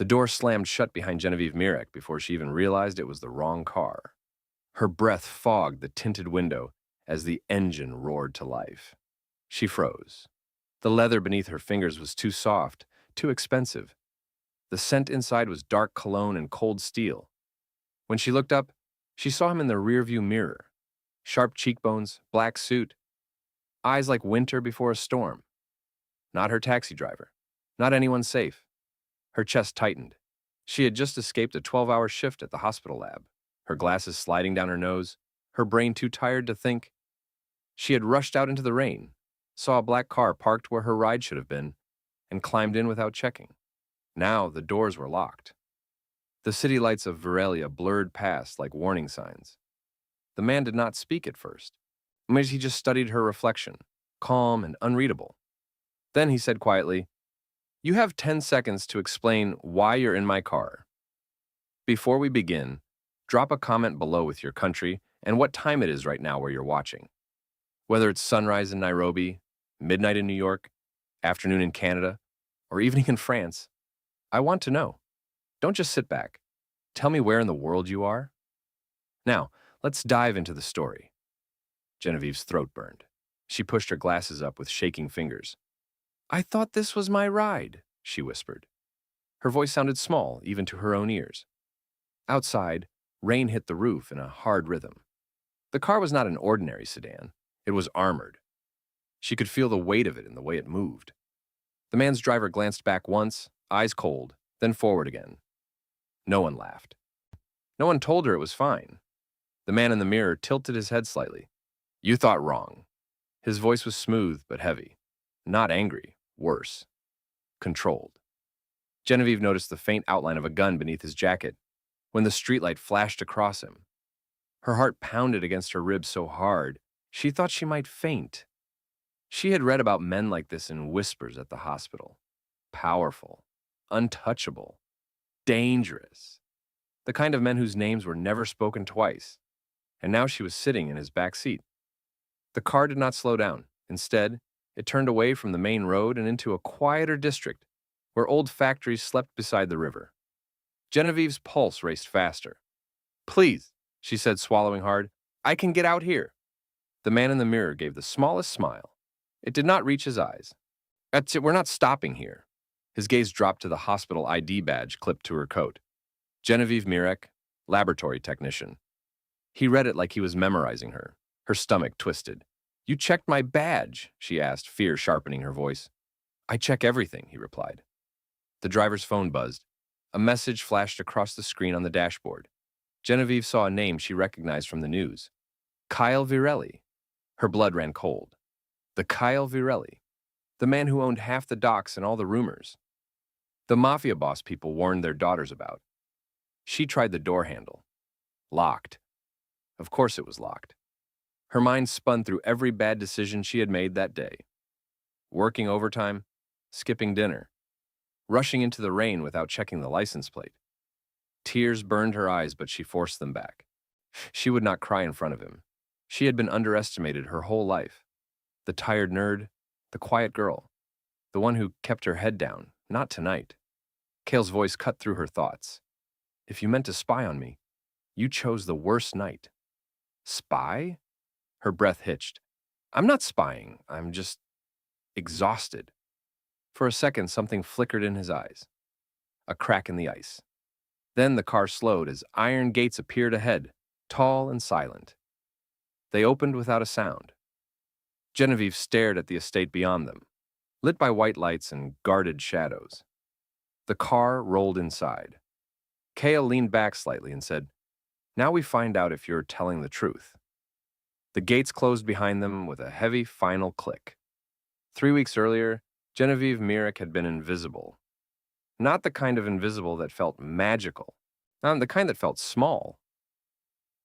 The door slammed shut behind Genevieve Mirek before she even realized it was the wrong car. Her breath fogged the tinted window as the engine roared to life. She froze. The leather beneath her fingers was too soft, too expensive. The scent inside was dark cologne and cold steel. When she looked up, she saw him in the rearview mirror. Sharp cheekbones, black suit, eyes like winter before a storm. Not her taxi driver. Not anyone safe. Her chest tightened. She had just escaped a 12-hour shift at the hospital lab, her glasses sliding down her nose, her brain too tired to think. She had rushed out into the rain, saw a black car parked where her ride should have been, and climbed in without checking. Now the doors were locked. The city lights of Varelli blurred past like warning signs. The man did not speak at first. He just studied her reflection, calm and unreadable. Then he said quietly, "You have 10 seconds to explain why you're in my car. Before we begin, drop a comment below with your country and what time it is right now where you're watching. Whether it's sunrise in Nairobi, midnight in New York, afternoon in Canada, or evening in France. I want to know. Don't just sit back. Tell me where in the world you are." Now, let's dive into the story. Genevieve's throat burned. She pushed her glasses up with shaking fingers. "I thought this was my ride," she whispered. Her voice sounded small, even to her own ears. Outside, rain hit the roof in a hard rhythm. The car was not an ordinary sedan. It was armored. She could feel the weight of it in the way it moved. The man's driver glanced back once, eyes cold, then forward again. No one laughed. No one told her it was fine. The man in the mirror tilted his head slightly. "You thought wrong." His voice was smooth but heavy. Not angry, worse. Controlled. Genevieve noticed the faint outline of a gun beneath his jacket when the streetlight flashed across him. Her heart pounded against her ribs so hard, she thought she might faint. She had read about men like this in whispers at the hospital. Powerful, untouchable, dangerous. The kind of men whose names were never spoken twice. And now she was sitting in his back seat. The car did not slow down. Instead, it turned away from the main road and into a quieter district where old factories slept beside the river. Genevieve's pulse raced faster. "Please," she said, swallowing hard, "I can get out here." The man in the mirror gave the smallest smile. It did not reach his eyes. "That's it, we're not stopping here." His gaze dropped to the hospital ID badge clipped to her coat. Genevieve Mirek, laboratory technician. He read it like he was memorizing her. Her stomach twisted. "You checked my badge?" she asked, fear sharpening her voice. "I check everything," he replied. The driver's phone buzzed. A message flashed across the screen on the dashboard. Genevieve saw a name she recognized from the news. Kael Virelli. Her blood ran cold. The Kael Virelli. The man who owned half the docks and all the rumors. The Mafia boss people warned their daughters about. She tried the door handle. Locked. Of course it was locked. Her mind spun through every bad decision she had made that day. Working overtime, skipping dinner, rushing into the rain without checking the license plate. Tears burned her eyes, but she forced them back. She would not cry in front of him. She had been underestimated her whole life. The tired nerd, the quiet girl, the one who kept her head down, not tonight. Kael's voice cut through her thoughts. "If you meant to spy on me, you chose the worst night." "Spy?" Her breath hitched. "I'm not spying. I'm just exhausted." For a second, something flickered in his eyes. A crack in the ice. Then the car slowed as iron gates appeared ahead, tall and silent. They opened without a sound. Genevieve stared at the estate beyond them, lit by white lights and guarded shadows. The car rolled inside. Kael leaned back slightly and said, "Now we find out if you're telling the truth." The gates closed behind them with a heavy final click. 3 weeks earlier, Genevieve Mirek had been invisible. Not the kind of invisible that felt magical, not the kind that felt small.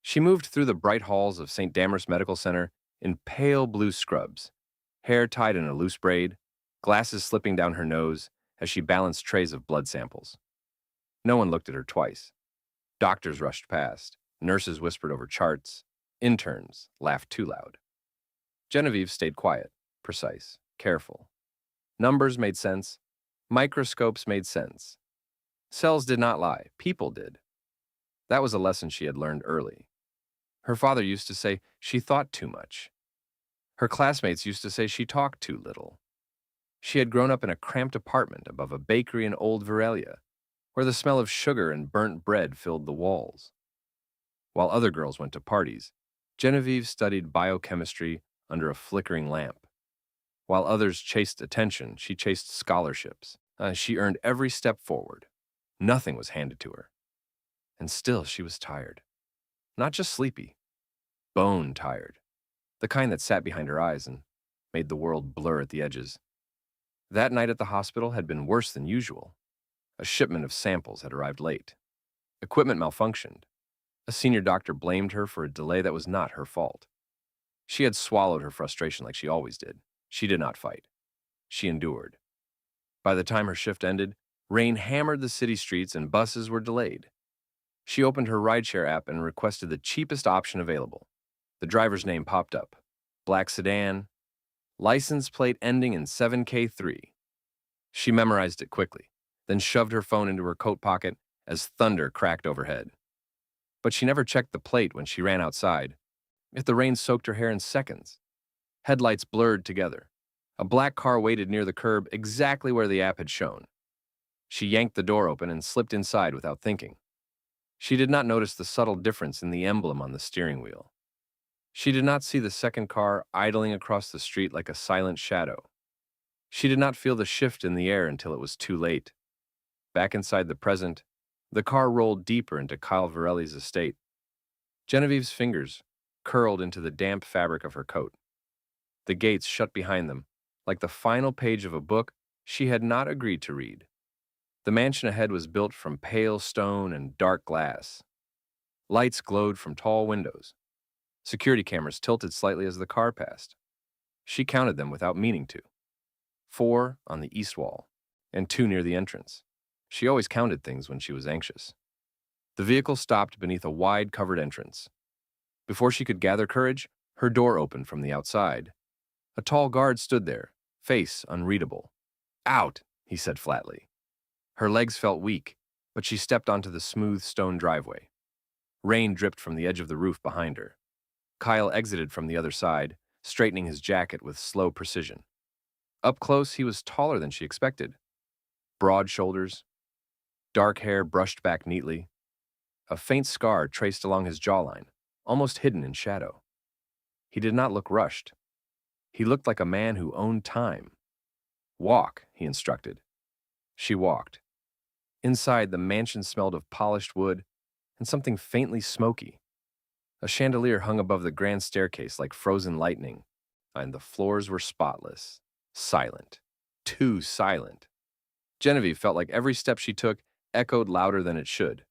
She moved through the bright halls of St. Damer's Medical Center in pale blue scrubs, hair tied in a loose braid, glasses slipping down her nose as she balanced trays of blood samples. No one looked at her twice. Doctors rushed past, nurses whispered over charts, interns laughed too loud. Genevieve stayed quiet, precise, careful. Numbers made sense. Microscopes made sense. Cells did not lie, people did. That was a lesson she had learned early. Her father used to say she thought too much. Her classmates used to say she talked too little. She had grown up in a cramped apartment above a bakery in old Varelli, where the smell of sugar and burnt bread filled the walls. While other girls went to parties, Genevieve studied biochemistry under a flickering lamp. While others chased attention, she chased scholarships. She earned every step forward. Nothing was handed to her. And still she was tired. Not just sleepy, bone tired. The kind that sat behind her eyes and made the world blur at the edges. That night at the hospital had been worse than usual. A shipment of samples had arrived late. Equipment malfunctioned. A senior doctor blamed her for a delay that was not her fault. She had swallowed her frustration like she always did. She did not fight. She endured. By the time her shift ended, rain hammered the city streets and buses were delayed. She opened her rideshare app and requested the cheapest option available. The driver's name popped up. Black sedan, license plate ending in 7K3. She memorized it quickly, then shoved her phone into her coat pocket as thunder cracked overhead. But she never checked the plate when she ran outside. If the rain soaked her hair in seconds. Headlights blurred together. A black car waited near the curb exactly where the app had shown. She yanked the door open and slipped inside without thinking. She did not notice the subtle difference in the emblem on the steering wheel. She did not see the second car idling across the street like a silent shadow. She did not feel the shift in the air until it was too late. Back inside the present, the car rolled deeper into Kael Virelli's estate. Genevieve's fingers curled into the damp fabric of her coat. The gates shut behind them, like the final page of a book she had not agreed to read. The mansion ahead was built from pale stone and dark glass. Lights glowed from tall windows. Security cameras tilted slightly as the car passed. She counted them without meaning to. 4 on the east wall, and 2 near the entrance. She always counted things when she was anxious. The vehicle stopped beneath a wide covered entrance. Before she could gather courage, her door opened from the outside. A tall guard stood there, face unreadable. "Out," he said flatly. Her legs felt weak, but she stepped onto the smooth stone driveway. Rain dripped from the edge of the roof behind her. Kael exited from the other side, straightening his jacket with slow precision. Up close, he was taller than she expected. Broad shoulders, dark hair brushed back neatly, a faint scar traced along his jawline, almost hidden in shadow. He did not look rushed. He looked like a man who owned time. "Walk," he instructed. She walked. Inside, the mansion smelled of polished wood and something faintly smoky. A chandelier hung above the grand staircase like frozen lightning, and the floors were spotless, silent, too silent. Genevieve felt like every step she took echoed louder than it should.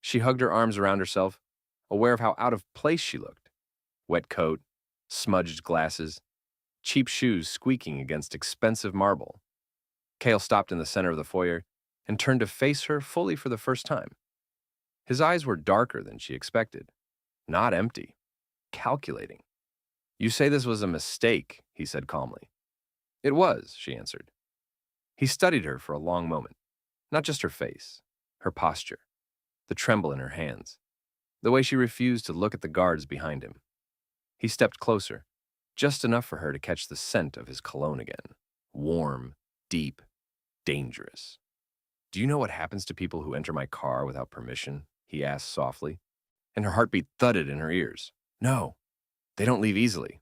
She hugged her arms around herself, aware of how out of place she looked. Wet coat, smudged glasses, cheap shoes squeaking against expensive marble. Kael stopped in the center of the foyer and turned to face her fully for the first time. His eyes were darker than she expected, not empty, calculating. "You say this was a mistake," he said calmly. "It was," she answered. He studied her for a long moment, not just her face, her posture, the tremble in her hands, the way she refused to look at the guards behind him. He stepped closer, just enough for her to catch the scent of his cologne again. Warm, deep, dangerous. "Do you know what happens to people who enter my car without permission?" he asked softly, and her heartbeat thudded in her ears. "No, they don't leave easily."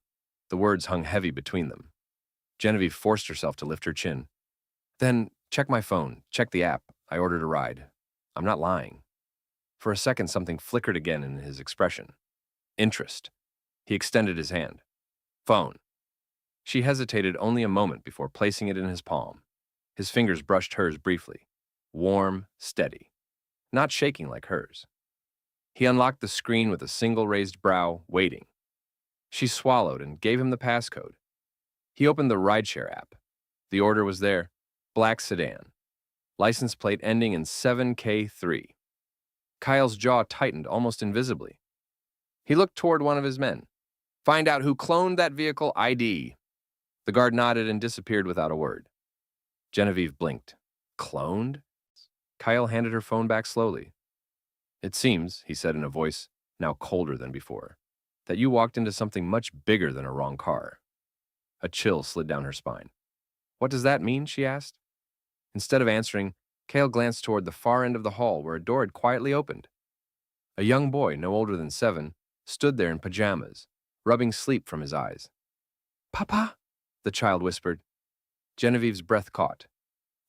The words hung heavy between them. Genevieve forced herself to lift her chin. "Then check my phone, check the app. I ordered a ride. I'm not lying." For a second, something flickered again in his expression. Interest. He extended his hand. "Phone." She hesitated only a moment before placing it in his palm. His fingers brushed hers briefly. Warm, steady. Not shaking like hers. He unlocked the screen with a single raised brow, waiting. She swallowed and gave him the passcode. He opened the rideshare app. The order was there. Black sedan. License plate ending in 7K3. Kyle's jaw tightened almost invisibly. He looked toward one of his men. "Find out who cloned that vehicle ID." The guard nodded and disappeared without a word. Genevieve blinked. Cloned? Kael handed her phone back slowly. It seems, he said in a voice now colder than before, that you walked into something much bigger than a wrong car. A chill slid down her spine. What does that mean? She asked. Instead of answering, Kael glanced toward the far end of the hall where a door had quietly opened. A young boy, no older than 7, stood there in pajamas, rubbing sleep from his eyes. Papa, the child whispered. Genevieve's breath caught.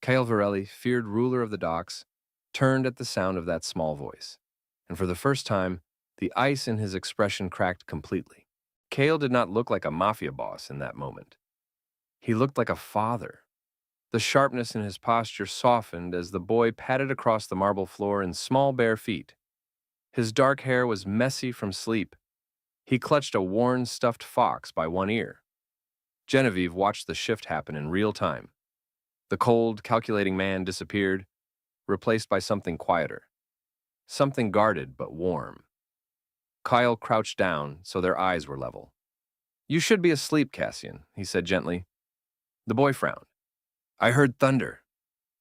Kael Virelli, feared ruler of the docks, turned at the sound of that small voice. And for the first time, the ice in his expression cracked completely. Kael did not look like a mafia boss in that moment. He looked like a father. The sharpness in his posture softened as the boy padded across the marble floor in small bare feet. His dark hair was messy from sleep. He clutched a worn stuffed fox by one ear. Genevieve watched the shift happen in real time. The cold, calculating man disappeared, replaced by something quieter. Something guarded but warm. Kael crouched down so their eyes were level. You should be asleep, Cassian, he said gently. The boy frowned. I heard thunder.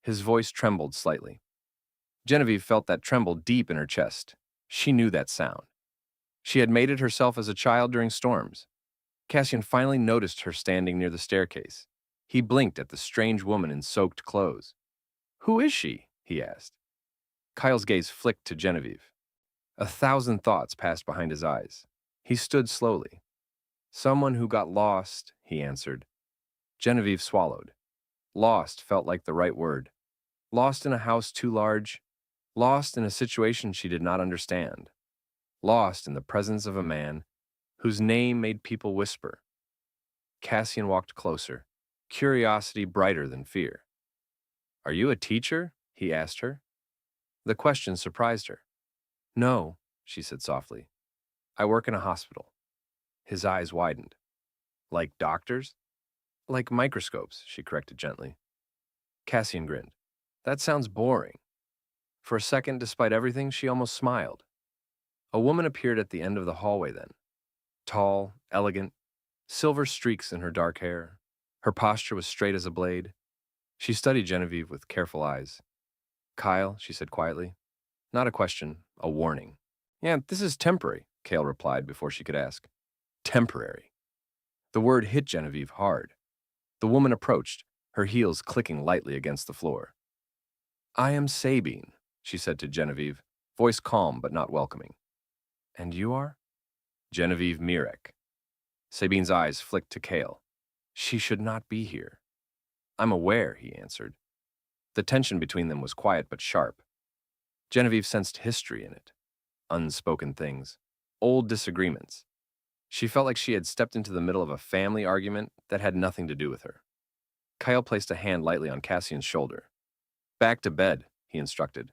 His voice trembled slightly. Genevieve felt that tremble deep in her chest. She knew that sound. She had made it herself as a child during storms. Cassian finally noticed her standing near the staircase. He blinked at the strange woman in soaked clothes. Who is she? He asked. Kyle's gaze flicked to Genevieve. 1,000 thoughts passed behind his eyes. He stood slowly. Someone who got lost, he answered. Genevieve swallowed. Lost felt like the right word. Lost in a house too large. Lost in a situation she did not understand. Lost in the presence of a man whose name made people whisper. Cassian walked closer, curiosity brighter than fear. Are you a teacher? He asked her. The question surprised her. No, she said softly. I work in a hospital. His eyes widened. Like doctors? Like microscopes, she corrected gently. Cassian grinned. That sounds boring. For a second, despite everything, she almost smiled. A woman appeared at the end of the hallway then. Tall, elegant, silver streaks in her dark hair. Her posture was straight as a blade. She studied Genevieve with careful eyes. Kael, she said quietly. Not a question, a warning. Yeah, this is temporary, Kael replied before she could ask. Temporary. The word hit Genevieve hard. The woman approached, her heels clicking lightly against the floor. I am Sabine, she said to Genevieve, voice calm but not welcoming. And you are? Genevieve Mirek. Sabine's eyes flicked to Kael. She should not be here. I'm aware, he answered. The tension between them was quiet but sharp. Genevieve sensed history in it. Unspoken things. Old disagreements. She felt like she had stepped into the middle of a family argument that had nothing to do with her. Kael placed a hand lightly on Cassian's shoulder. Back to bed, he instructed.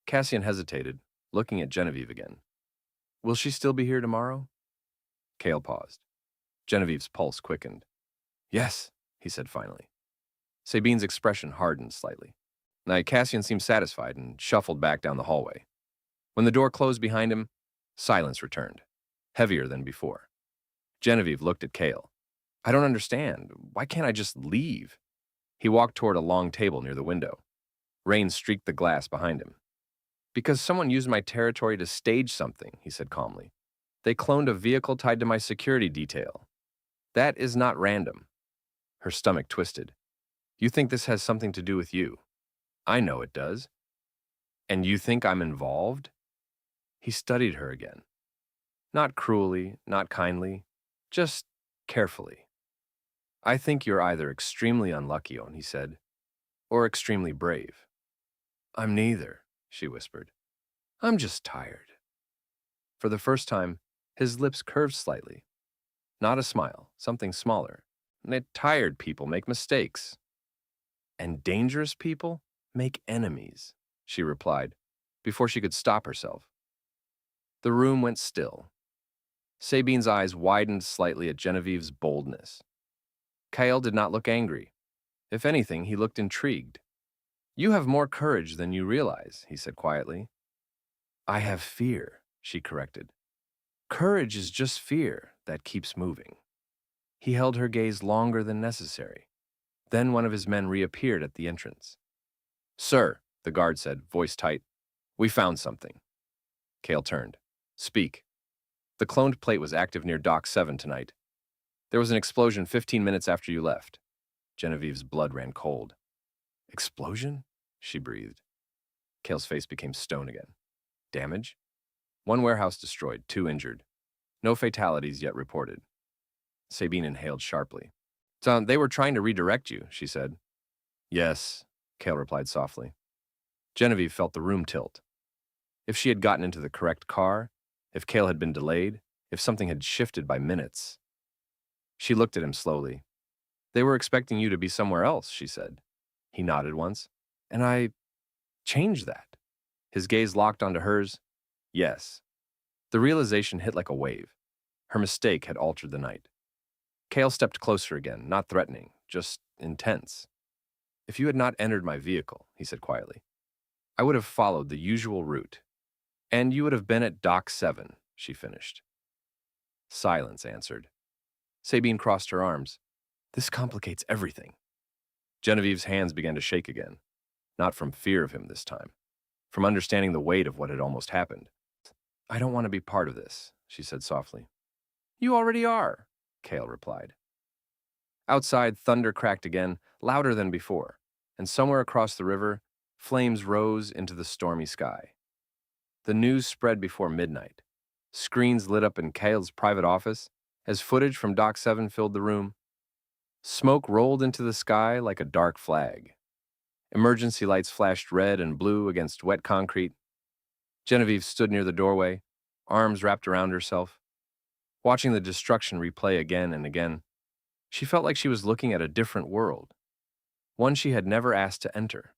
Cassian hesitated, looking at Genevieve again. Will she still be here tomorrow? Kael paused. Genevieve's pulse quickened. Yes, he said finally. Sabine's expression hardened slightly. Now Cassian seemed satisfied and shuffled back down the hallway. When the door closed behind him, silence returned, heavier than before. Genevieve looked at Kael. I don't understand. Why can't I just leave? He walked toward a long table near the window. Rain streaked the glass behind him. Because someone used my territory to stage something, he said calmly. They cloned a vehicle tied to my security detail. That is not random. Her stomach twisted. You think this has something to do with you? I know it does. And you think I'm involved? He studied her again. Not cruelly, not kindly, just carefully. I think you're either extremely unlucky, he said, or extremely brave. I'm neither, she whispered. I'm just tired. For the first time, his lips curved slightly. Not a smile, something smaller. Tired people make mistakes. And dangerous people make enemies, she replied, before she could stop herself. The room went still. Sabine's eyes widened slightly at Genevieve's boldness. Kael did not look angry. If anything, he looked intrigued. You have more courage than you realize, he said quietly. I have fear, she corrected. Courage is just fear that keeps moving. He held her gaze longer than necessary. Then one of his men reappeared at the entrance. Sir, The guard said, voice tight. We found something. Kael turned. Speak. The cloned plate was active near Dock 7 tonight. There was an explosion 15 minutes after you left. Genevieve's blood ran cold. Explosion? She breathed. Kael's face became stone again. Damage? One warehouse destroyed, 2 injured. No fatalities yet reported. Sabine inhaled sharply. So they were trying to redirect you, she said. Yes, Kael replied softly. Genevieve felt the room tilt. If she had gotten into the correct car, if Kael had been delayed, if something had shifted by minutes. She looked at him slowly. They were expecting you to be somewhere else, she said. He nodded once. And I changed that. His gaze locked onto hers. Yes. The realization hit like a wave. Her mistake had altered the night. Kael stepped closer again, not threatening, just intense. If you had not entered my vehicle, he said quietly, I would have followed the usual route. And you would have been at Dock 7, she finished. Silence answered. Sabine crossed her arms. This complicates everything. Genevieve's hands began to shake again, not from fear of him this time, from understanding the weight of what had almost happened. I don't want to be part of this, she said softly. You already are, Kael replied. Outside, thunder cracked again, louder than before, and somewhere across the river, flames rose into the stormy sky. The news spread before midnight. Screens lit up in Kael's private office as footage from Dock 7 filled the room. Smoke rolled into the sky like a dark flag. Emergency lights flashed red and blue against wet concrete. Genevieve stood near the doorway, arms wrapped around herself. Watching the destruction replay again and again, she felt like she was looking at a different world, one she had never asked to enter.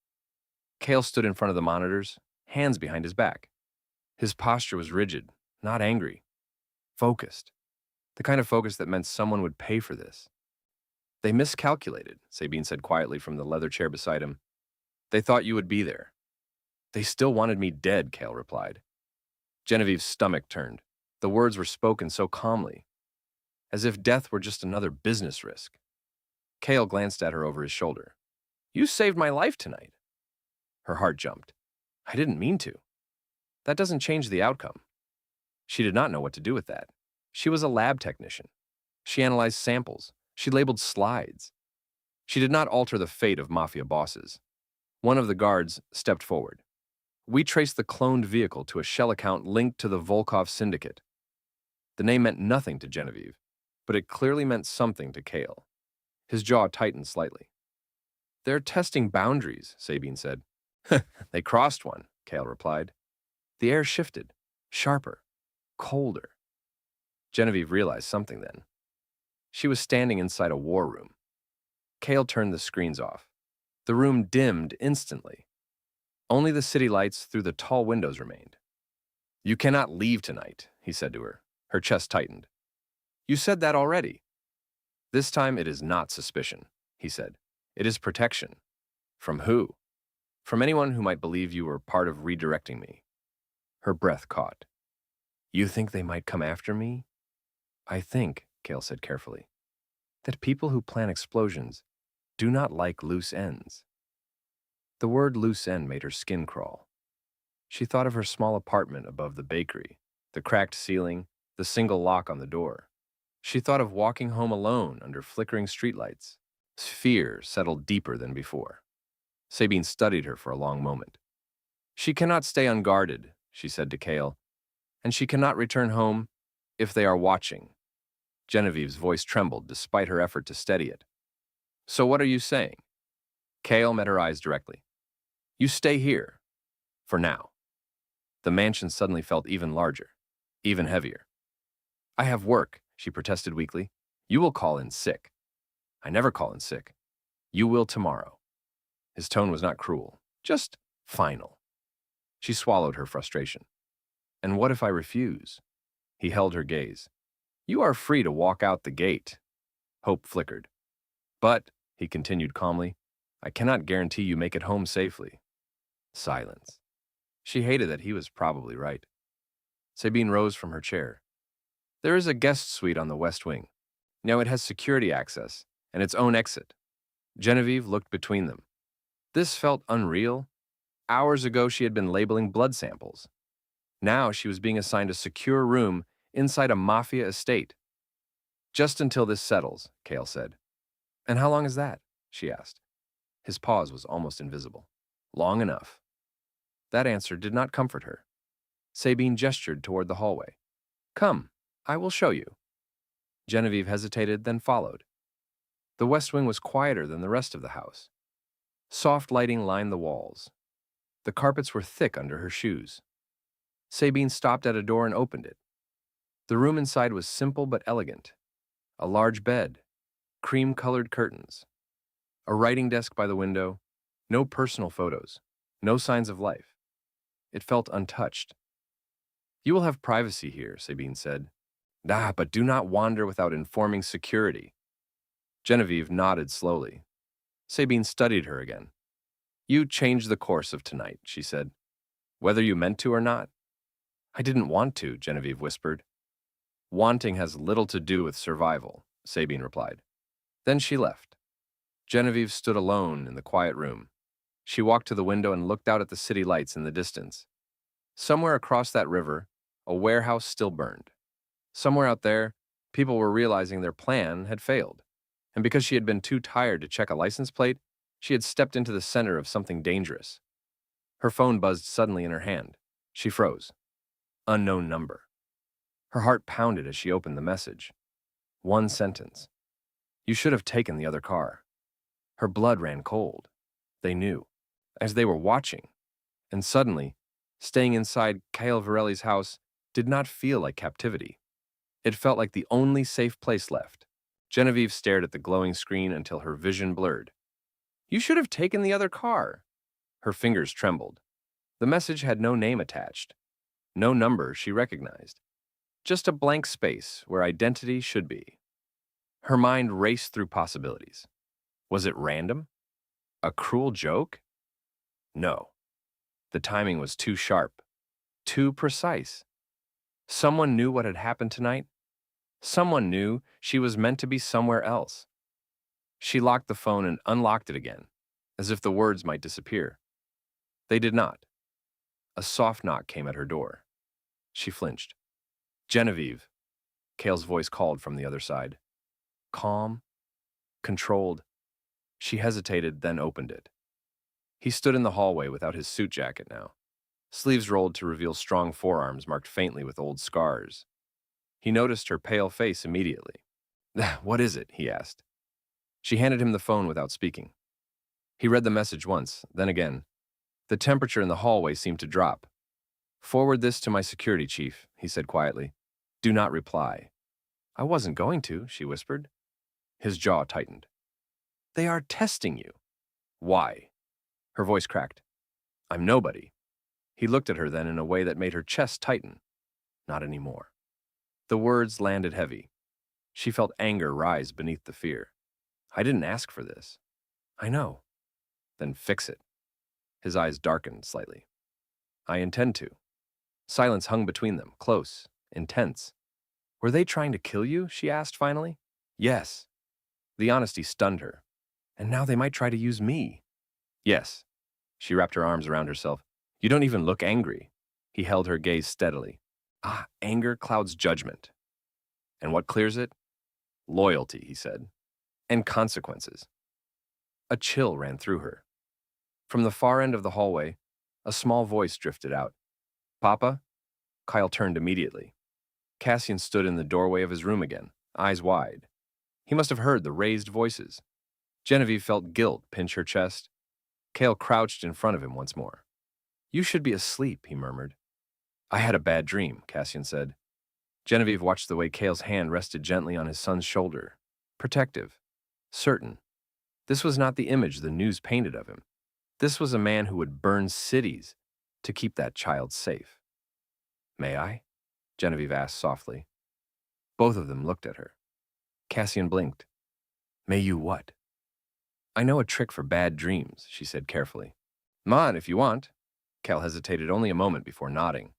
Kael stood in front of the monitors, hands behind his back. His posture was rigid, not angry, focused. The kind of focus that meant someone would pay for this. They miscalculated, Sabine said quietly from the leather chair beside him. They thought you would be there. They still wanted me dead, Kael replied. Genevieve's stomach turned. The words were spoken so calmly, as if death were just another business risk. Kael glanced at her over his shoulder. You saved my life tonight. Her heart jumped. I didn't mean to. That doesn't change the outcome. She did not know what to do with that. She was a lab technician. She analyzed samples. She labeled slides. She did not alter the fate of Mafia bosses. One of the guards stepped forward. We traced the cloned vehicle to a shell account linked to the Volkov syndicate. The name meant nothing to Genevieve, but it clearly meant something to Kael. His jaw tightened slightly. They're testing boundaries, Sabine said. They crossed one, Kael replied. The air shifted, sharper, colder. Genevieve realized something then. She was standing inside a war room. Kael turned the screens off. The room dimmed instantly. Only the city lights through the tall windows remained. You cannot leave tonight, he said to her. Her chest tightened. You said that already. This time it is not suspicion, he said. It is protection. From who? From anyone who might believe you were part of redirecting me. Her breath caught. You think they might come after me? I think, Kael said carefully, that people who plan explosions do not like loose ends. The word loose end made her skin crawl. She thought of her small apartment above the bakery, the cracked ceiling, the single lock on the door. She thought of walking home alone under flickering streetlights. Fear settled deeper than before. Sabine studied her for a long moment. She cannot stay unguarded, she said to Kael, and she cannot return home if they are watching. Genevieve's voice trembled despite her effort to steady it. So what are you saying? Kael met her eyes directly. You stay here. For now. The mansion suddenly felt even larger, even heavier. I have work, she protested weakly. You will call in sick. I never call in sick. You will tomorrow. His tone was not cruel, just final. She swallowed her frustration. And what if I refuse? He held her gaze. You are free to walk out the gate. Hope flickered. But, he continued calmly, I cannot guarantee you make it home safely. Silence. She hated that he was probably right. Sabine rose from her chair. There is a guest suite on the west wing. Now it has security access and its own exit. Genevieve looked between them. This felt unreal, Hours ago, she had been labeling blood samples. Now she was being assigned a secure room inside a Mafia estate. Just until this settles, Kael said. And how long is that? She asked. His pause was almost invisible. Long enough. That answer did not comfort her. Sabine gestured toward the hallway. Come, I will show you. Genevieve hesitated, then followed. The west wing was quieter than the rest of the house. Soft lighting lined the walls. The carpets were thick under her shoes. Sabine stopped at a door and opened it. The room inside was simple but elegant. A large bed, cream-colored curtains, a writing desk by the window, no personal photos, no signs of life. It felt untouched. You will have privacy here, Sabine said. But do not wander without informing security. Genevieve nodded slowly. Sabine studied her again. You changed the course of tonight, she said. Whether you meant to or not. I didn't want to, Genevieve whispered. Wanting has little to do with survival, Sabine replied. Then she left. Genevieve stood alone in the quiet room. She walked to the window and looked out at the city lights in the distance. Somewhere across that river, a warehouse still burned. Somewhere out there, people were realizing their plan had failed. And because she had been too tired to check a license plate, she had stepped into the center of something dangerous. Her phone buzzed suddenly in her hand. She froze. Unknown number. Her heart pounded as she opened the message. One sentence. You should have taken the other car. Her blood ran cold. They knew. As they were watching. And suddenly, staying inside Kael Virelli's house did not feel like captivity. It felt like the only safe place left. Genevieve stared at the glowing screen until her vision blurred. You should have taken the other car. Her fingers trembled. The message had no name attached. No number she recognized. Just a blank space where identity should be. Her mind raced through possibilities. Was it random? A cruel joke? No. The timing was too sharp. Too precise. Someone knew what had happened tonight. Someone knew she was meant to be somewhere else. She locked the phone and unlocked it again, as if the words might disappear. They did not. A soft knock came at her door. She flinched. Genevieve, Kael's voice called from the other side. Calm, controlled. She hesitated, then opened it. He stood in the hallway without his suit jacket now. Sleeves rolled to reveal strong forearms marked faintly with old scars. He noticed her pale face immediately. What is it? He asked. She handed him the phone without speaking. He read the message once, then again. The temperature in the hallway seemed to drop. Forward this to my security chief, he said quietly. Do not reply. I wasn't going to, she whispered. His jaw tightened. They are testing you. Why? Her voice cracked. I'm nobody. He looked at her then in a way that made her chest tighten. Not anymore. The words landed heavy. She felt anger rise beneath the fear. I didn't ask for this. I know. Then fix it. His eyes darkened slightly. I intend to. Silence hung between them, close, intense. Were they trying to kill you? She asked finally. Yes. The honesty stunned her. And now they might try to use me. Yes. She wrapped her arms around herself. You don't even look angry. He held her gaze steadily. Anger clouds judgment. And what clears it? Loyalty, he said. And consequences. A chill ran through her. From the far end of the hallway, a small voice drifted out. Papa? Kael turned immediately. Cassian stood in the doorway of his room again, eyes wide. He must have heard the raised voices. Genevieve felt guilt pinch her chest. Kael crouched in front of him once more. You should be asleep, he murmured. I had a bad dream, Cassian said. Genevieve watched the way Kael's hand rested gently on his son's shoulder. Protective. Certain. This was not the image the news painted of him. This was a man who would burn cities to keep that child safe. May I? Genevieve asked softly. Both of them looked at her. Cassian blinked. May you what? I know a trick for bad dreams, she said carefully. On, if you want. Kael hesitated only a moment before nodding.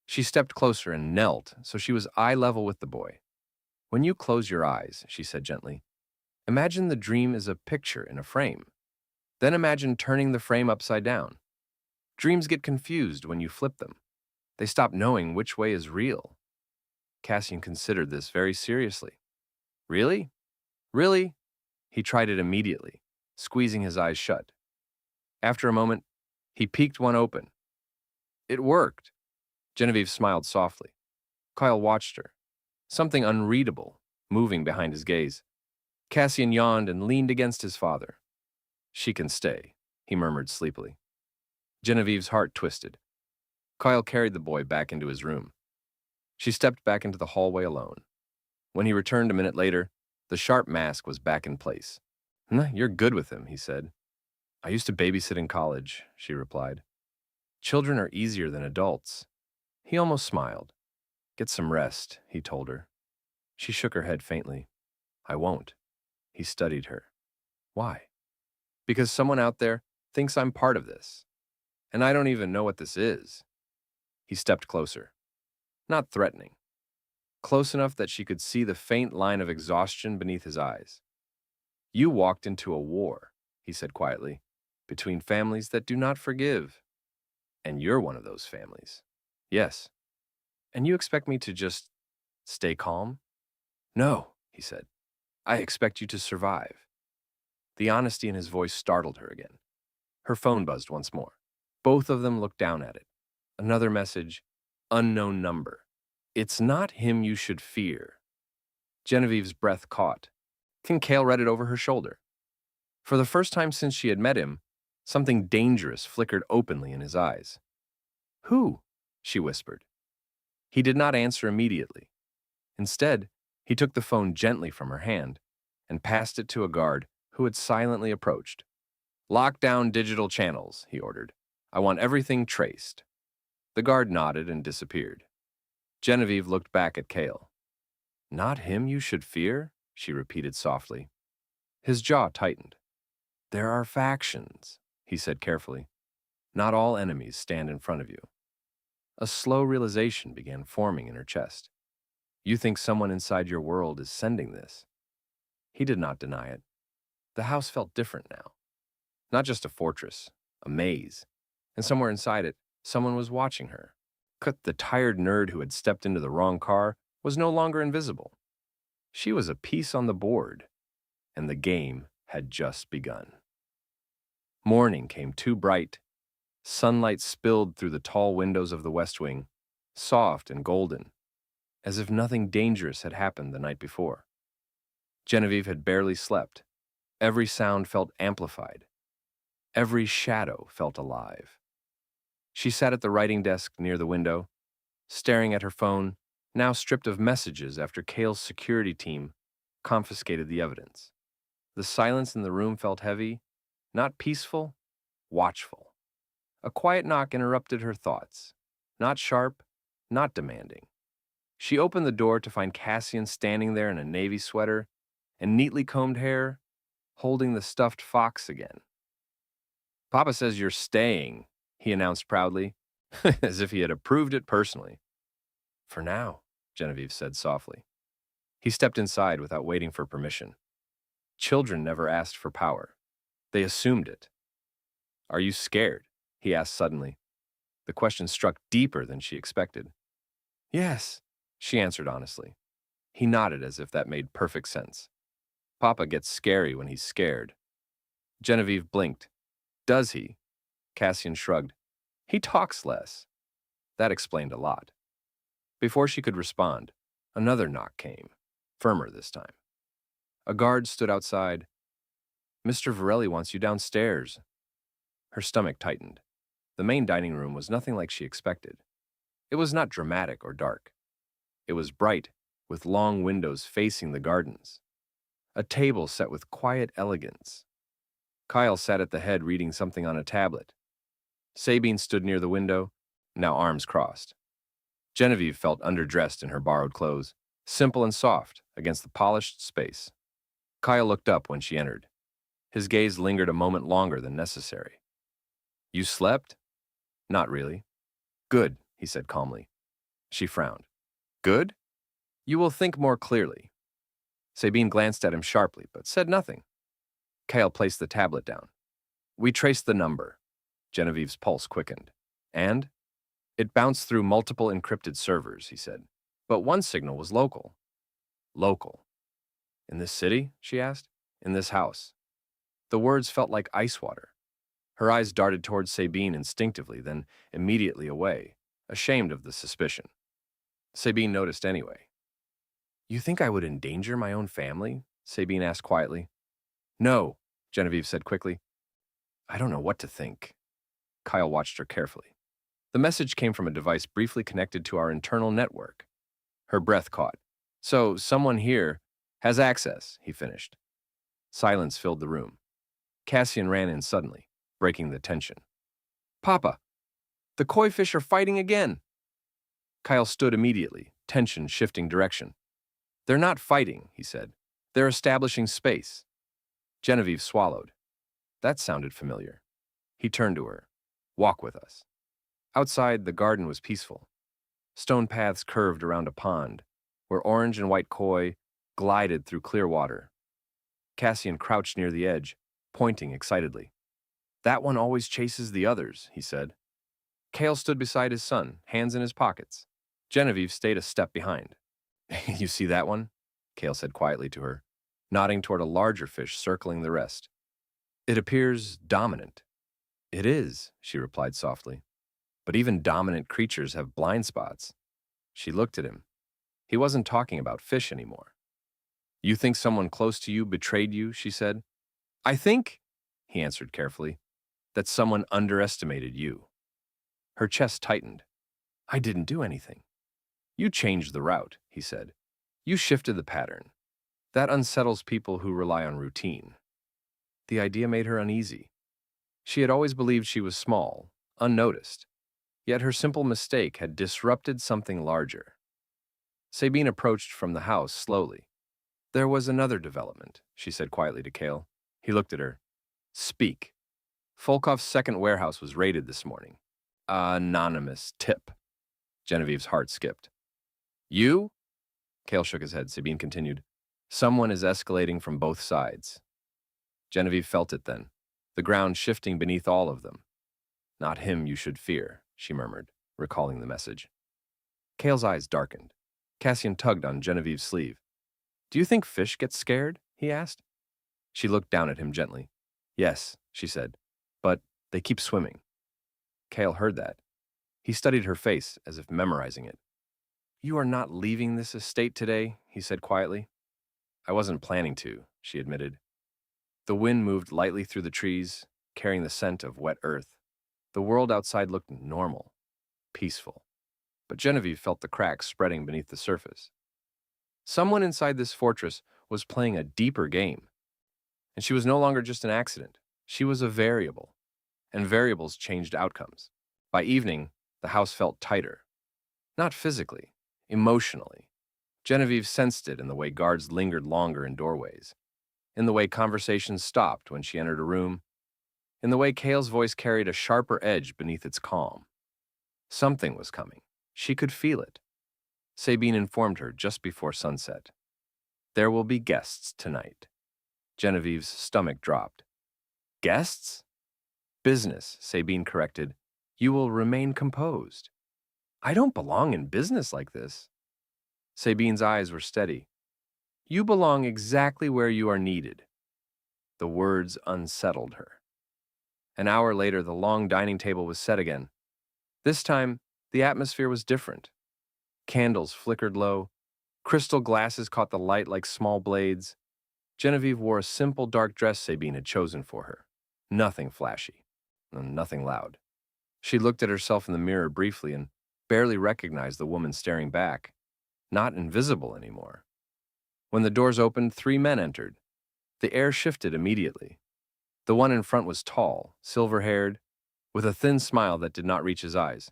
She stepped closer and knelt so she was eye level with the boy. When you close your eyes, she said gently, imagine the dream is a picture in a frame. Then imagine turning the frame upside down. Dreams get confused when you flip them. They stop knowing which way is real. Cassian considered this very seriously. Really? Really? He tried it immediately, squeezing his eyes shut. After a moment, he peeked one open. It worked. Genevieve smiled softly. Kael watched her, something unreadable moving behind his gaze. Cassian yawned and leaned against his father. She can stay, he murmured sleepily. Genevieve's heart twisted. Kael carried the boy back into his room. She stepped back into the hallway alone. When he returned a minute later, the sharp mask was back in place. You're good with him, he said. I used to babysit in college, she replied. Children are easier than adults. He almost smiled. Get some rest, he told her. She shook her head faintly. I won't. He studied her. Why? Because someone out there thinks I'm part of this. And I don't even know what this is. He stepped closer. Not threatening. Close enough that she could see the faint line of exhaustion beneath his eyes. You walked into a war, he said quietly, between families that do not forgive. And you're one of those families. Yes. And you expect me to just stay calm? No, he said. I expect you to survive. The honesty in his voice startled her again. Her phone buzzed once more. Both of them looked down at it. Another message, unknown number. It's not him you should fear. Genevieve's breath caught. Kael read it over her shoulder. For the first time since she had met him, something dangerous flickered openly in his eyes. Who? She whispered. He did not answer immediately. Instead, he took the phone gently from her hand and passed it to a guard who had silently approached. Lock down digital channels, he ordered. I want everything traced. The guard nodded and disappeared. Genevieve looked back at Kael. Not him you should fear, she repeated softly. His jaw tightened. There are factions, he said carefully. Not all enemies stand in front of you. A slow realization began forming in her chest. You think someone inside your world is sending this. He did not deny it. The house felt different now. Not just a fortress, a maze. And somewhere inside it, someone was watching her. The tired nerd who had stepped into the wrong car was no longer invisible. She was a piece on the board, and the game had just begun. Morning came too bright. Sunlight spilled through the tall windows of the West Wing, soft and golden, as if nothing dangerous had happened the night before. Genevieve had barely slept. Every sound felt amplified. Every shadow felt alive. She sat at the writing desk near the window, staring at her phone, now stripped of messages after Kael's security team confiscated the evidence. The silence in the room felt heavy, not peaceful, watchful. A quiet knock interrupted her thoughts, not sharp, not demanding. She opened the door to find Cassian standing there in a navy sweater and neatly combed hair, holding the stuffed fox again. Papa says you're staying, he announced proudly, as if he had approved it personally. For now, Genevieve said softly. He stepped inside without waiting for permission. Children never asked for power. They assumed it. Are you scared? He asked suddenly. The question struck deeper than she expected. Yes, she answered honestly. He nodded as if that made perfect sense. Papa gets scary when he's scared. Genevieve blinked. Does he? Cassian shrugged. He talks less. That explained a lot. Before she could respond, another knock came, firmer this time. A guard stood outside. Mr. Varelli wants you downstairs. Her stomach tightened. The main dining room was nothing like she expected. It was not dramatic or dark. It was bright, with long windows facing the gardens. A table set with quiet elegance. Kael sat at the head reading something on a tablet. Sabine stood near the window, now arms crossed. Genevieve felt underdressed in her borrowed clothes, simple and soft against the polished space. Kael looked up when she entered. His gaze lingered a moment longer than necessary. You slept? Not really. Good, he said calmly. She frowned. Good? You will think more clearly. Sabine glanced at him sharply, but said nothing. Kael placed the tablet down. We traced the number. Genevieve's pulse quickened. And? It bounced through multiple encrypted servers, he said. But one signal was local. Local. In this city? She asked. In this house. The words felt like ice water. Her eyes darted towards Sabine instinctively, then immediately away, ashamed of the suspicion. Sabine noticed anyway. You think I would endanger my own family? Sabine asked quietly. No, Genevieve said quickly. I don't know what to think. Kael watched her carefully. The message came from a device briefly connected to our internal network. Her breath caught. So, someone here has access, he finished. Silence filled the room. Cassian ran in suddenly, breaking the tension. Papa, the koi fish are fighting again. Kael stood immediately, tension shifting direction. They're not fighting, he said. They're establishing space. Genevieve swallowed. That sounded familiar. He turned to her. Walk with us. Outside, the garden was peaceful. Stone paths curved around a pond, where orange and white koi glided through clear water. Cassian crouched near the edge, pointing excitedly. That one always chases the others, he said. Kael stood beside his son, hands in his pockets. Genevieve stayed a step behind. You see that one? Kael said quietly to her, nodding toward a larger fish circling the rest. It appears dominant. It is, she replied softly. But even dominant creatures have blind spots. She looked at him. He wasn't talking about fish anymore. You think someone close to you betrayed you, she said. I think, he answered carefully, that someone underestimated you. Her chest tightened. I didn't do anything. You changed the route, he said. You shifted the pattern. That unsettles people who rely on routine. The idea made her uneasy. She had always believed she was small, unnoticed. Yet her simple mistake had disrupted something larger. Sabine approached from the house slowly. There was another development, she said quietly to Kael. He looked at her. Speak. Volkov's second warehouse was raided this morning. Anonymous tip. Genevieve's heart skipped. You? Kael shook his head. Sabine continued. Someone is escalating from both sides. Genevieve felt it then, the ground shifting beneath all of them. Not him you should fear, she murmured, recalling the message. Kael's eyes darkened. Cassian tugged on Genevieve's sleeve. Do you think fish get scared? He asked. She looked down at him gently. Yes, she said, but they keep swimming. Kael heard that. He studied her face as if memorizing it. You are not leaving this estate today, he said quietly. I wasn't planning to, she admitted. The wind moved lightly through the trees, carrying the scent of wet earth. The world outside looked normal, peaceful. But Genevieve felt the cracks spreading beneath the surface. Someone inside this fortress was playing a deeper game. And she was no longer just an accident. She was a variable. And variables changed outcomes. By evening, the house felt tighter. Not physically, emotionally. Genevieve sensed it in the way guards lingered longer in doorways, in the way conversations stopped when she entered a room, in the way Kael's voice carried a sharper edge beneath its calm. Something was coming. She could feel it. Sabine informed her just before sunset. There will be guests tonight. Genevieve's stomach dropped. Guests? Business, Sabine corrected. You will remain composed. I don't belong in business like this. Sabine's eyes were steady. You belong exactly where you are needed. The words unsettled her. An hour later, the long dining table was set again. This time, the atmosphere was different. Candles flickered low. Crystal glasses caught the light like small blades. Genevieve wore a simple dark dress Sabine had chosen for her. Nothing flashy, and nothing loud. She looked at herself in the mirror briefly and barely recognized the woman staring back. Not invisible anymore. When the doors opened, 3 men entered. The air shifted immediately. The one in front was tall, silver-haired, with a thin smile that did not reach his eyes.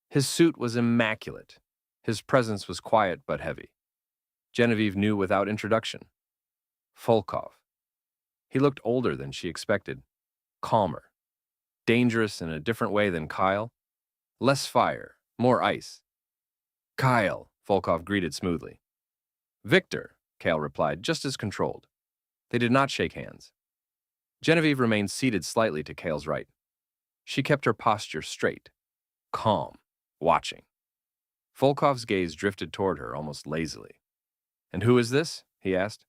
His suit was immaculate. His presence was quiet but heavy. Genevieve knew without introduction. Volkov. He looked older than she expected, calmer, dangerous in a different way than Kael. Less fire, more ice. Kael, Volkov greeted smoothly. Victor, Kael replied, just as controlled. They did not shake hands. Genevieve remained seated slightly to Kael's right. She kept her posture straight, calm, watching. Volkov's gaze drifted toward her almost lazily. "And who is this?" he asked.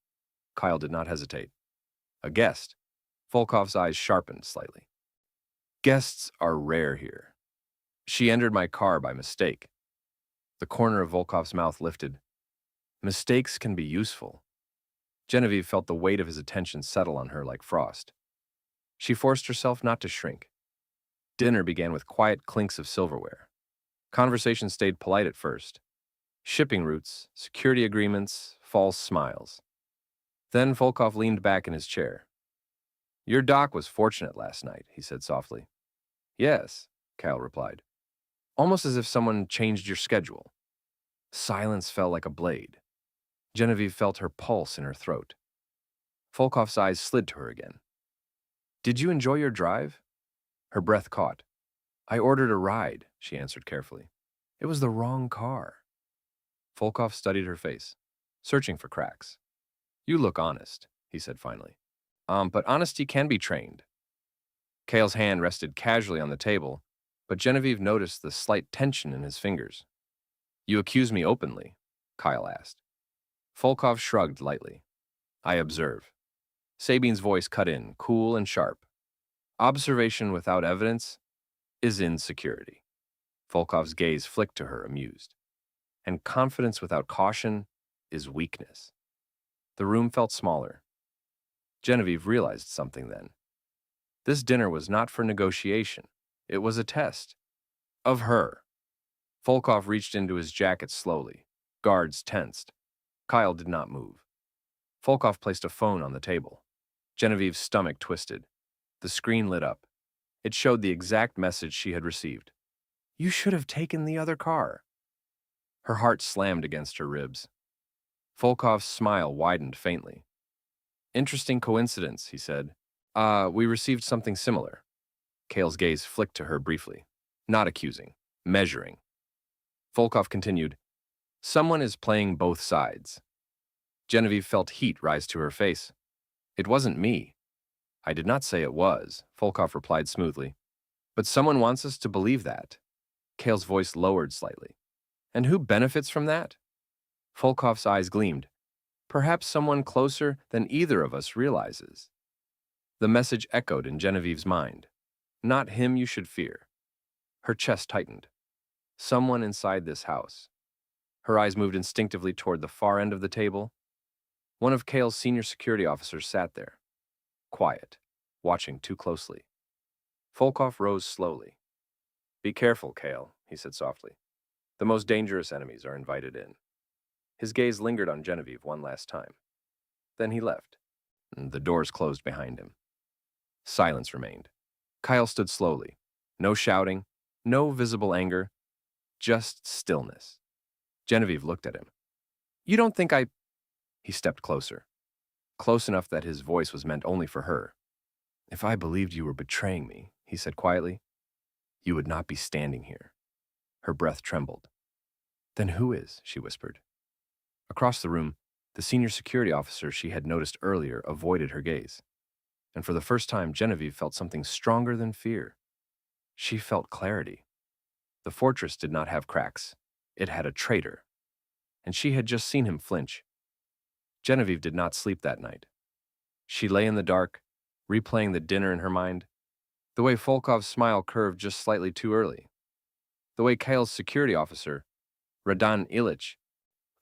Kael did not hesitate. "A guest." Volkov's eyes sharpened slightly. "Guests are rare here. She entered my car by mistake." The corner of Volkov's mouth lifted. Mistakes can be useful. Genevieve felt the weight of his attention settle on her like frost. She forced herself not to shrink. Dinner began with quiet clinks of silverware. Conversation stayed polite at first. Shipping routes, security agreements, false smiles. Then Volkov leaned back in his chair. "Your doc was fortunate last night," he said softly. "Yes," Kael replied. "Almost as if someone changed your schedule." Silence fell like a blade. Genevieve felt her pulse in her throat. Volkov's eyes slid to her again. "Did you enjoy your drive?" Her breath caught. "I ordered a ride," she answered carefully. "It was the wrong car." Volkov studied her face, searching for cracks. "You look honest," he said finally. But honesty can be trained." Kael's hand rested casually on the table, but Genevieve noticed the slight tension in his fingers. "You accuse me openly?" Kael asked. Volkov shrugged lightly. "I observe." Sabine's voice cut in, cool and sharp. "Observation without evidence is insecurity." Volkov's gaze flicked to her, amused. "And confidence without caution is weakness." The room felt smaller. Genevieve realized something then. This dinner was not for negotiation. It was a test. Of her. Volkov reached into his jacket slowly. Guards tensed. Kael did not move. Volkov placed a phone on the table. Genevieve's stomach twisted. The screen lit up. It showed the exact message she had received. "You should have taken the other car." Her heart slammed against her ribs. Volkov's smile widened faintly. "Interesting coincidence," he said. We received something similar." Kael's gaze flicked to her briefly. Not accusing, measuring. Volkov continued, "Someone is playing both sides." Genevieve felt heat rise to her face. "It wasn't me." "I did not say it was," Volkov replied smoothly. "But someone wants us to believe that." Kael's voice lowered slightly. "And who benefits from that?" Volkov's eyes gleamed. "Perhaps someone closer than either of us realizes." The message echoed in Genevieve's mind. "Not him you should fear." Her chest tightened. Someone inside this house. Her eyes moved instinctively toward the far end of the table. One of Kael's senior security officers sat there, quiet, watching too closely. Volkov rose slowly. "Be careful, Kael," he said softly. "The most dangerous enemies are invited in." His gaze lingered on Genevieve one last time. Then he left, and the doors closed behind him. Silence remained. Kael stood slowly. No shouting, no visible anger, just stillness. Genevieve looked at him. "You don't think I—" He stepped closer, close enough that his voice was meant only for her. "If I believed you were betraying me," he said quietly, "you would not be standing here." Her breath trembled. "Then who is?" she whispered. Across the room, the senior security officer she had noticed earlier avoided her gaze. And for the first time, Genevieve felt something stronger than fear. She felt clarity. The fortress did not have cracks. It had a traitor. And she had just seen him flinch. Genevieve did not sleep that night. She lay in the dark, replaying the dinner in her mind. The way Volkov's smile curved just slightly too early. The way Kael's security officer, Radan Illich,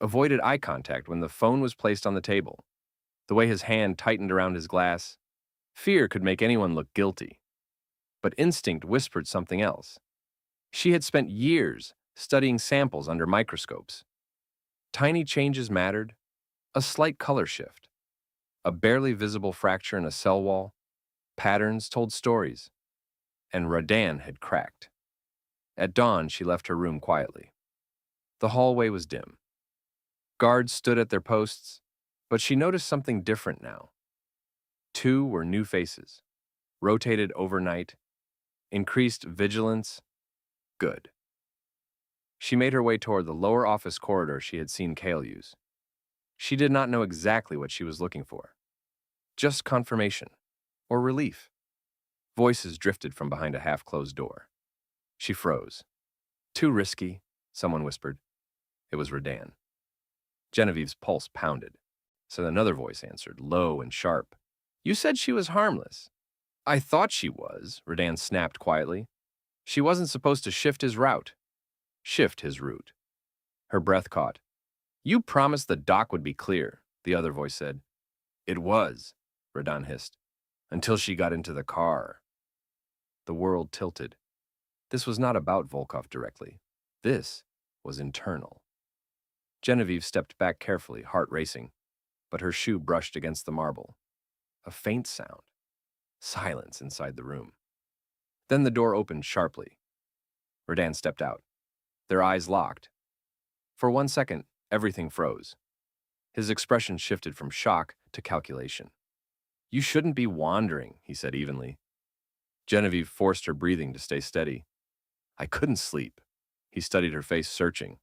avoided eye contact when the phone was placed on the table. The way his hand tightened around his glass. Fear could make anyone look guilty. But instinct whispered something else. She had spent years studying samples under microscopes. Tiny changes mattered. A slight color shift. A barely visible fracture in a cell wall. Patterns told stories. And Radan had cracked. At dawn, she left her room quietly. The hallway was dim. Guards stood at their posts, but she noticed something different now. Two were new faces, rotated overnight, increased vigilance. Good. She made her way toward the lower office corridor she had seen Kael use. She did not know exactly what she was looking for. Just confirmation, or relief. Voices drifted from behind a half-closed door. She froze. Too risky, someone whispered. It was Redan. Genevieve's pulse pounded. So another voice answered, low and sharp. You said she was harmless. I thought she was, Redan snapped quietly. She wasn't supposed to shift his route. Shift his route. Her breath caught. You promised the dock would be clear, the other voice said. It was, Redan hissed, until she got into the car. The world tilted. This was not about Volkov directly. This was internal. Genevieve stepped back carefully, heart racing, but her shoe brushed against the marble. A faint sound. Silence inside the room. Then the door opened sharply. Redan stepped out. Their eyes locked. For 1 second, everything froze. His expression shifted from shock to calculation. You shouldn't be wandering, he said evenly. Genevieve forced her breathing to stay steady. I couldn't sleep. He studied her face, searching.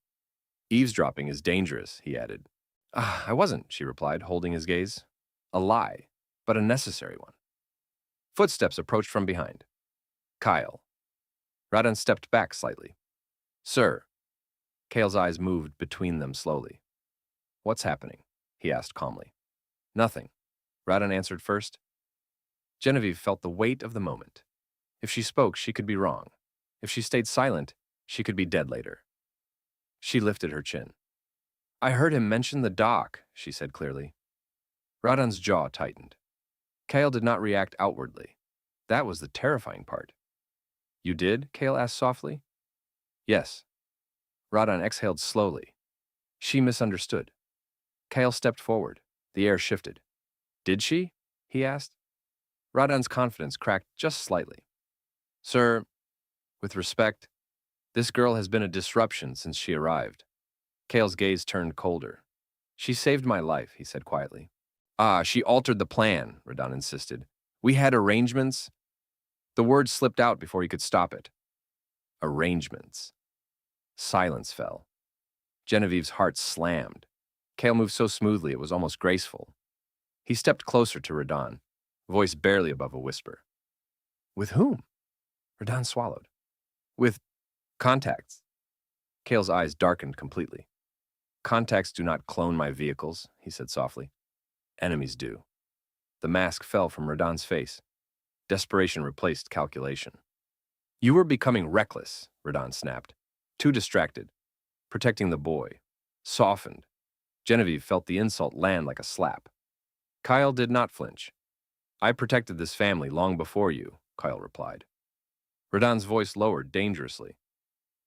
Eavesdropping is dangerous, he added. I wasn't, she replied, holding his gaze. A lie, but a necessary one. Footsteps approached from behind. Kael. Radan stepped back slightly. Sir. Kael's eyes moved between them slowly. What's happening? He asked calmly. Nothing. Radan answered first. Genevieve felt the weight of the moment. If she spoke, she could be wrong. If she stayed silent, she could be dead later. She lifted her chin. I heard him mention the dock, she said clearly. Radan's jaw tightened. Kael did not react outwardly. That was the terrifying part. You did? Kael asked softly. Yes. Radan exhaled slowly. She misunderstood. Kael stepped forward. The air shifted. Did she? He asked. Radan's confidence cracked just slightly. Sir, with respect, this girl has been a disruption since she arrived. Kael's gaze turned colder. She saved my life, he said quietly. She altered the plan, Radan insisted. We had arrangements. The word slipped out before he could stop it. Arrangements. Silence fell. Genevieve's heart slammed. Kael moved so smoothly it was almost graceful. He stepped closer to Radan, voice barely above a whisper. With whom? Radan swallowed. With contacts. Kael's eyes darkened completely. Contacts do not clone my vehicles, he said softly. Enemies do. The mask fell from Radan's face. Desperation replaced calculation. You were becoming reckless, Radan snapped. Too distracted. Protecting the boy. Softened. Genevieve felt the insult land like a slap. Kael did not flinch. I protected this family long before you, Kael replied. Radan's voice lowered dangerously.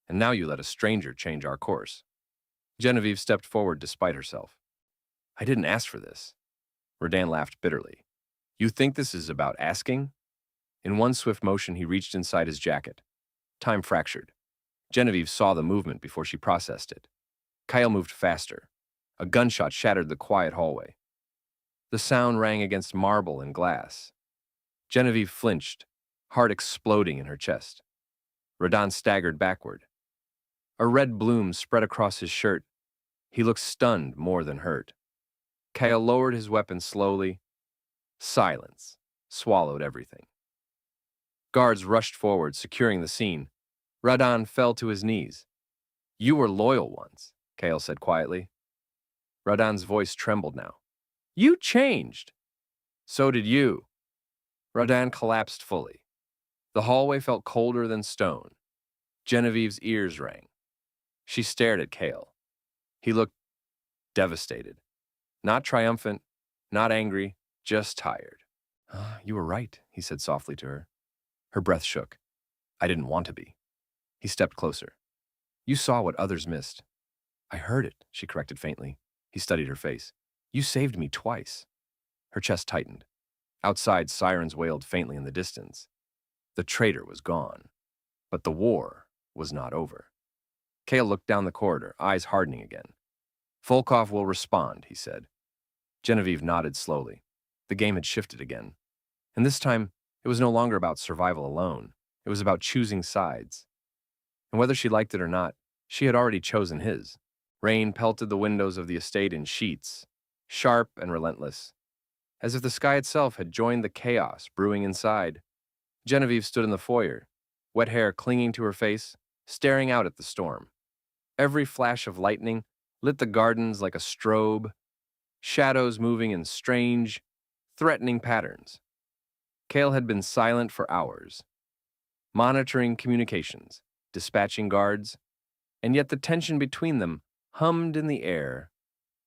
And now you let a stranger change our course. Genevieve stepped forward despite herself. I didn't ask for this. Radan laughed bitterly. You think this is about asking? In one swift motion, he reached inside his jacket. Time fractured. Genevieve saw the movement before she processed it. Kael moved faster. A gunshot shattered the quiet hallway. The sound rang against marble and glass. Genevieve flinched, heart exploding in her chest. Radan staggered backward. A red bloom spread across his shirt. He looked stunned more than hurt. Kael lowered his weapon slowly. Silence swallowed everything. Guards rushed forward, securing the scene. Radan fell to his knees. You were loyal once, Kael said quietly. Radan's voice trembled now. You changed. So did you. Radan collapsed fully. The hallway felt colder than stone. Genevieve's ears rang. She stared at Kael. He looked devastated. Not triumphant, not angry, just tired. You were right, he said softly to her. Her breath shook. I didn't want to be. He stepped closer. You saw what others missed. I heard it, she corrected faintly. He studied her face. You saved me twice. Her chest tightened. Outside, sirens wailed faintly in the distance. The traitor was gone. But the war was not over. Kael looked down the corridor, eyes hardening again. Volkov will respond, he said. Genevieve nodded slowly. The game had shifted again. And this time, it was no longer about survival alone. It was about choosing sides. And whether she liked it or not, she had already chosen his. Rain pelted the windows of the estate in sheets, sharp and relentless, as if the sky itself had joined the chaos brewing inside. Genevieve stood in the foyer, wet hair clinging to her face, staring out at the storm. Every flash of lightning lit the gardens like a strobe, shadows moving in strange, threatening patterns. Kael had been silent for hours, monitoring communications, dispatching guards, and yet the tension between them hummed in the air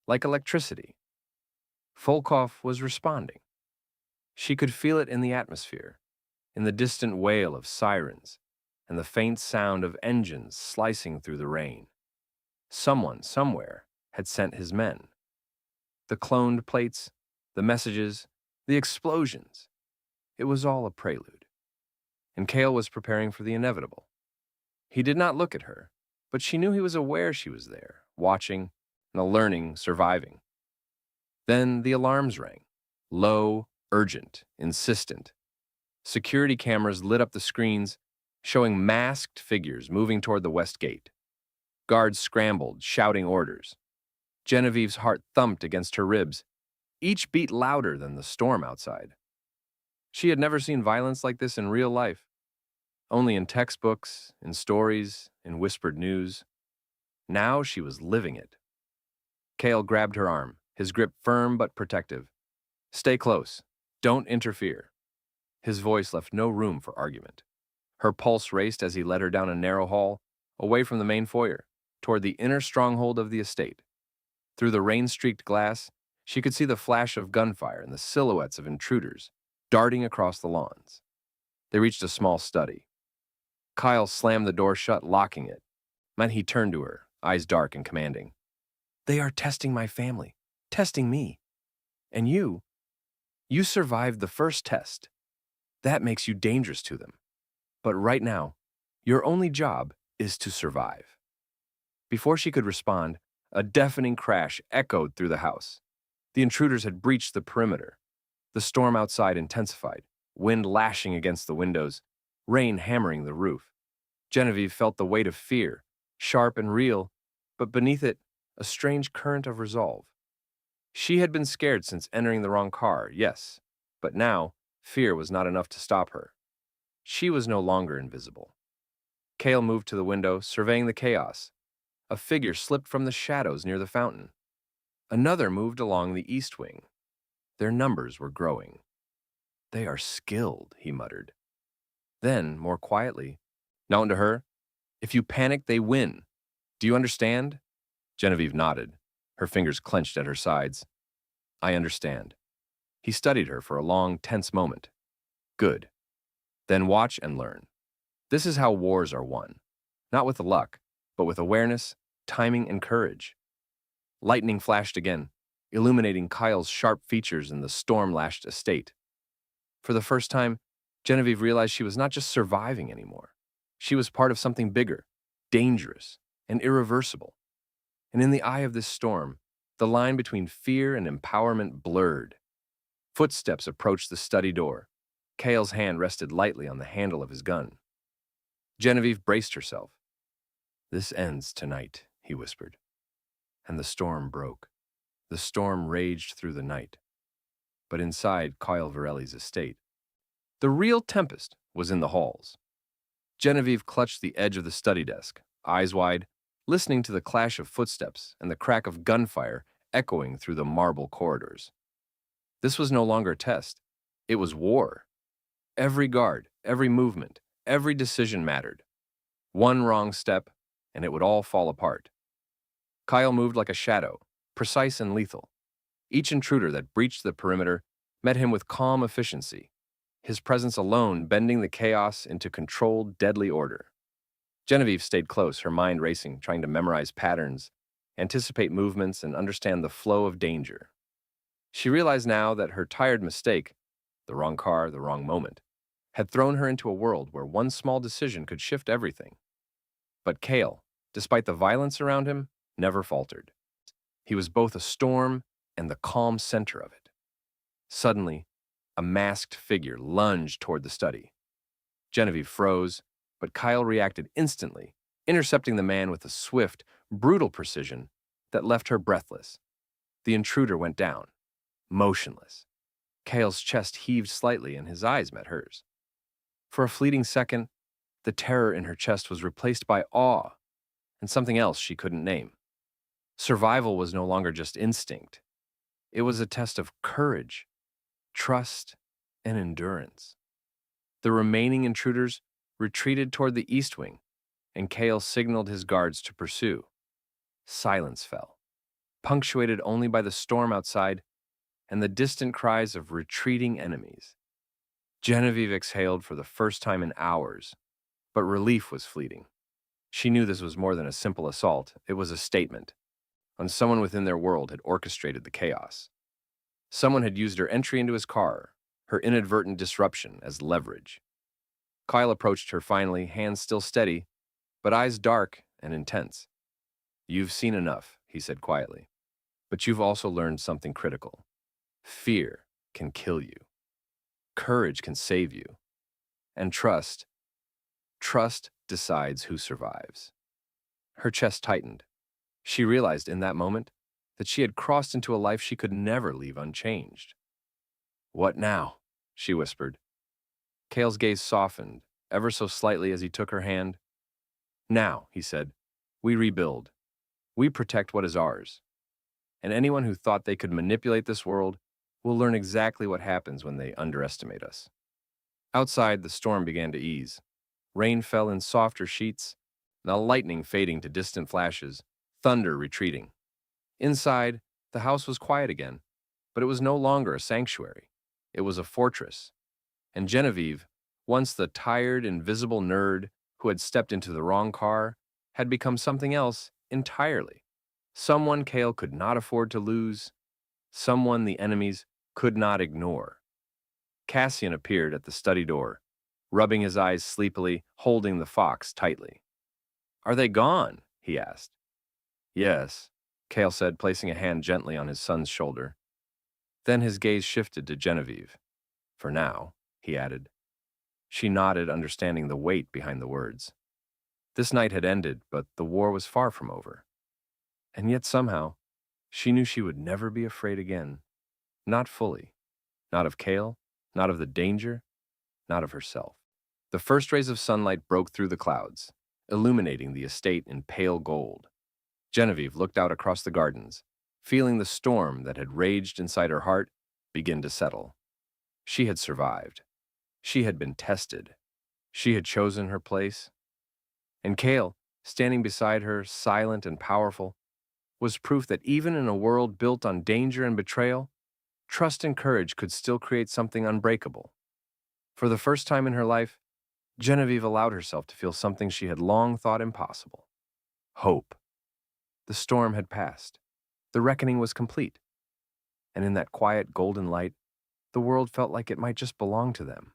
like electricity. Volkov was responding. She could feel it in the atmosphere, in the distant wail of sirens, and the faint sound of engines slicing through the rain. Someone, somewhere, had sent his men. The cloned plates, the messages, the explosions. It was all a prelude. And Kael was preparing for the inevitable. He did not look at her, but she knew he was aware she was there, watching, and learning, surviving. Then the alarms rang. Low, urgent, insistent. Security cameras lit up the screens, showing masked figures moving toward the west gate. Guards scrambled, shouting orders. Genevieve's heart thumped against her ribs, each beat louder than the storm outside. She had never seen violence like this in real life, only in textbooks, in stories, in whispered news. Now she was living it. Kael grabbed her arm, his grip firm but protective. "Stay close. Don't interfere." His voice left no room for argument. Her pulse raced as he led her down a narrow hall, away from the main foyer, toward the inner stronghold of the estate. Through the rain-streaked glass, she could see the flash of gunfire and the silhouettes of intruders darting across the lawns. They reached a small study. Kael slammed the door shut, locking it. Then he turned to her, eyes dark and commanding. "They are testing my family, testing me. And you survived the first test. That makes you dangerous to them. But right now, your only job is to survive." Before she could respond, a deafening crash echoed through the house. The intruders had breached the perimeter. The storm outside intensified, wind lashing against the windows, rain hammering the roof. Genevieve felt the weight of fear, sharp and real, but beneath it, a strange current of resolve. She had been scared since entering the wrong car, yes, but now, fear was not enough to stop her. She was no longer invisible. Kael moved to the window, surveying the chaos. A figure slipped from the shadows near the fountain. Another moved along the east wing. Their numbers were growing. "They are skilled," he muttered. Then, more quietly, known to her, "If you panic, they win. Do you understand?" Genevieve nodded, her fingers clenched at her sides. "I understand." He studied her for a long, tense moment. "Good. Then watch and learn. This is how wars are won. Not with luck, but with awareness, timing, and courage." Lightning flashed again, illuminating Kael's sharp features in the storm-lashed estate. For the first time, Genevieve realized she was not just surviving anymore. She was part of something bigger, dangerous, and irreversible. And in the eye of this storm, the line between fear and empowerment blurred. Footsteps approached the study door. Kael's hand rested lightly on the handle of his gun. Genevieve braced herself. "This ends tonight," he whispered. And the storm broke. The storm raged through the night. But inside Kael Virelli's estate, the real tempest was in the halls. Genevieve clutched the edge of the study desk, eyes wide, listening to the clash of footsteps and the crack of gunfire echoing through the marble corridors. This was no longer a test. It was war. Every guard, every movement, every decision mattered. One wrong step, and it would all fall apart. Kael moved like a shadow, precise and lethal. Each intruder that breached the perimeter met him with calm efficiency, his presence alone bending the chaos into controlled, deadly order. Genevieve stayed close, her mind racing, trying to memorize patterns, anticipate movements, and understand the flow of danger. She realized now that her tired mistake, the wrong car, the wrong moment, had thrown her into a world where one small decision could shift everything. But Kael, despite the violence around him, never faltered. He was both a storm and the calm center of it. Suddenly, a masked figure lunged toward the study. Genevieve froze, but Kael reacted instantly, intercepting the man with a swift, brutal precision that left her breathless. The intruder went down, motionless. Kael's chest heaved slightly and his eyes met hers. For a fleeting second, the terror in her chest was replaced by awe and something else she couldn't name. Survival was no longer just instinct. It was a test of courage, trust, and endurance. The remaining intruders retreated toward the east wing, and Kael signaled his guards to pursue. Silence fell, punctuated only by the storm outside and the distant cries of retreating enemies. Genevieve exhaled for the first time in hours, but relief was fleeting. She knew this was more than a simple assault, it was a statement, and someone within their world had orchestrated the chaos. Someone had used her entry into his car, her inadvertent disruption, as leverage. Kyle approached her finally, hands still steady, but eyes dark and intense. "You've seen enough," he said quietly. "But you've also learned something critical. Fear can kill you. Courage can save you. And trust decides who survives." Her chest tightened. She realized in that moment that she had crossed into a life she could never leave unchanged. "What now?" she whispered. Kael's gaze softened, ever so slightly as he took her hand. "Now," he said, "we rebuild. We protect what is ours. And anyone who thought they could manipulate this world will learn exactly what happens when they underestimate us." Outside, the storm began to ease. Rain fell in softer sheets, now lightning fading to distant flashes, thunder retreating. Inside, the house was quiet again, but it was no longer a sanctuary. It was a fortress. And Genevieve, once the tired, invisible nerd who had stepped into the wrong car, had become something else entirely. Someone Kael could not afford to lose, someone the enemies could not ignore. Cassian appeared at the study door, rubbing his eyes sleepily, holding the fox tightly. "Are they gone?" he asked. "Yes," Kael said, placing a hand gently on his son's shoulder. Then his gaze shifted to Genevieve. "For now," he added. She nodded, understanding the weight behind the words. This night had ended, but the war was far from over. And yet somehow, she knew she would never be afraid again. Not fully. Not of Kael, not of the danger, not of herself. The first rays of sunlight broke through the clouds, illuminating the estate in pale gold. Genevieve looked out across the gardens, feeling the storm that had raged inside her heart begin to settle. She had survived. She had been tested. She had chosen her place. And Kael, standing beside her, silent and powerful, was proof that even in a world built on danger and betrayal, trust and courage could still create something unbreakable. For the first time in her life, Genevieve allowed herself to feel something she had long thought impossible: hope. The storm had passed. The reckoning was complete. And in that quiet golden light, the world felt like it might just belong to them.